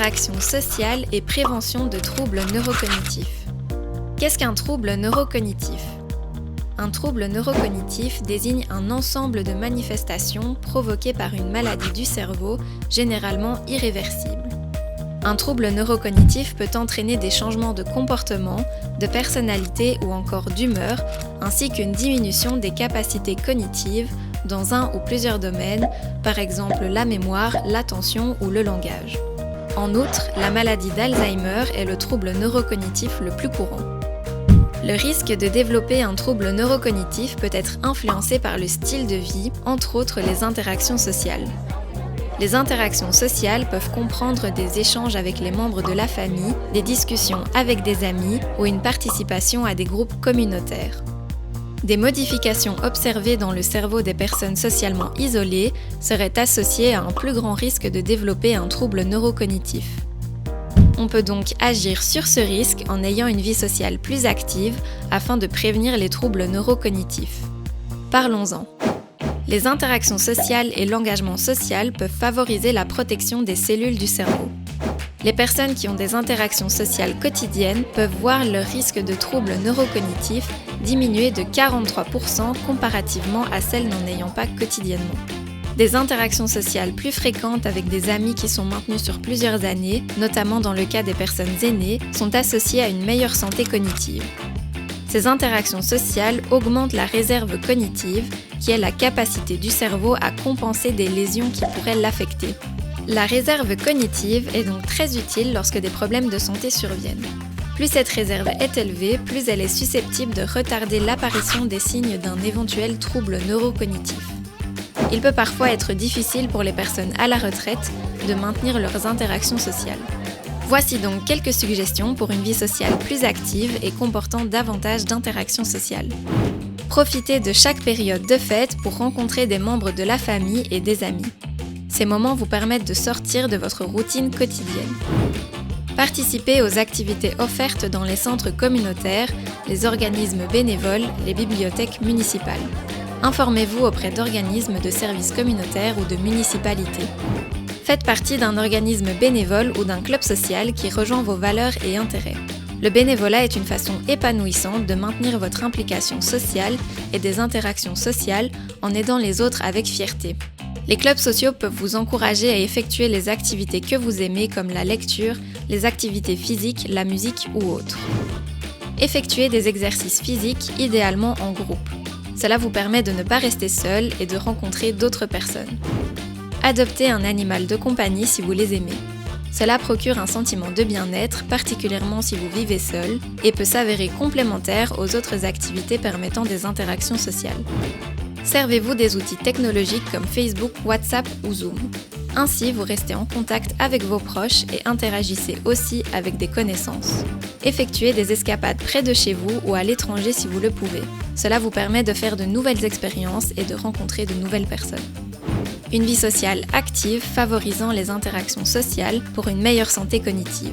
interaction sociale et prévention de troubles neurocognitifs. Qu'est-ce qu'un trouble neurocognitif ? Un trouble neurocognitif désigne un ensemble de manifestations provoquées par une maladie du cerveau, généralement irréversible. Un trouble neurocognitif peut entraîner des changements de comportement, de personnalité ou encore d'humeur, ainsi qu'une diminution des capacités cognitives dans un ou plusieurs domaines, par exemple la mémoire, l'attention ou le langage. En outre, la maladie d'Alzheimer est le trouble neurocognitif le plus courant. Le risque de développer un trouble neurocognitif peut être influencé par le style de vie, entre autres les interactions sociales. Les interactions sociales peuvent comprendre des échanges avec les membres de la famille, des discussions avec des amis ou une participation à des groupes communautaires. Des modifications observées dans le cerveau des personnes socialement isolées seraient associées à un plus grand risque de développer un trouble neurocognitif. On peut donc agir sur ce risque en ayant une vie sociale plus active afin de prévenir les troubles neurocognitifs. Parlons-en. Les interactions sociales et l'engagement social peuvent favoriser la protection des cellules du cerveau. Les personnes qui ont des interactions sociales quotidiennes peuvent voir leur risque de troubles neurocognitifs diminuer de 43% comparativement à celles n'en ayant pas quotidiennement. Des interactions sociales plus fréquentes avec des amis qui sont maintenus sur plusieurs années, notamment dans le cas des personnes aînées, sont associées à une meilleure santé cognitive. Ces interactions sociales augmentent la réserve cognitive, qui est la capacité du cerveau à compenser des lésions qui pourraient l'affecter. La réserve cognitive est donc très utile lorsque des problèmes de santé surviennent. Plus cette réserve est élevée, plus elle est susceptible de retarder l'apparition des signes d'un éventuel trouble neurocognitif. Il peut parfois être difficile pour les personnes à la retraite de maintenir leurs interactions sociales. Voici donc quelques suggestions pour une vie sociale plus active et comportant davantage d'interactions sociales. Profitez de chaque période de fête pour rencontrer des membres de la famille et des amis. Ces moments vous permettent de sortir de votre routine quotidienne. Participez aux activités offertes dans les centres communautaires, les organismes bénévoles, les bibliothèques municipales. Informez-vous auprès d'organismes de services communautaires ou de municipalités. Faites partie d'un organisme bénévole ou d'un club social qui rejoint vos valeurs et intérêts. Le bénévolat est une façon épanouissante de maintenir votre implication sociale et des interactions sociales en aidant les autres avec fierté. Les clubs sociaux peuvent vous encourager à effectuer les activités que vous aimez comme la lecture, les activités physiques, la musique ou autres. Effectuez des exercices physiques, idéalement en groupe. Cela vous permet de ne pas rester seul et de rencontrer d'autres personnes. Adoptez un animal de compagnie si vous les aimez. Cela procure un sentiment de bien-être, particulièrement si vous vivez seul, et peut s'avérer complémentaire aux autres activités permettant des interactions sociales. Servez-vous des outils technologiques comme Facebook, WhatsApp ou Zoom. Ainsi, vous restez en contact avec vos proches et interagissez aussi avec des connaissances. Effectuez des escapades près de chez vous ou à l'étranger si vous le pouvez. Cela vous permet de faire de nouvelles expériences et de rencontrer de nouvelles personnes. Une vie sociale active favorisant les interactions sociales pour une meilleure santé cognitive.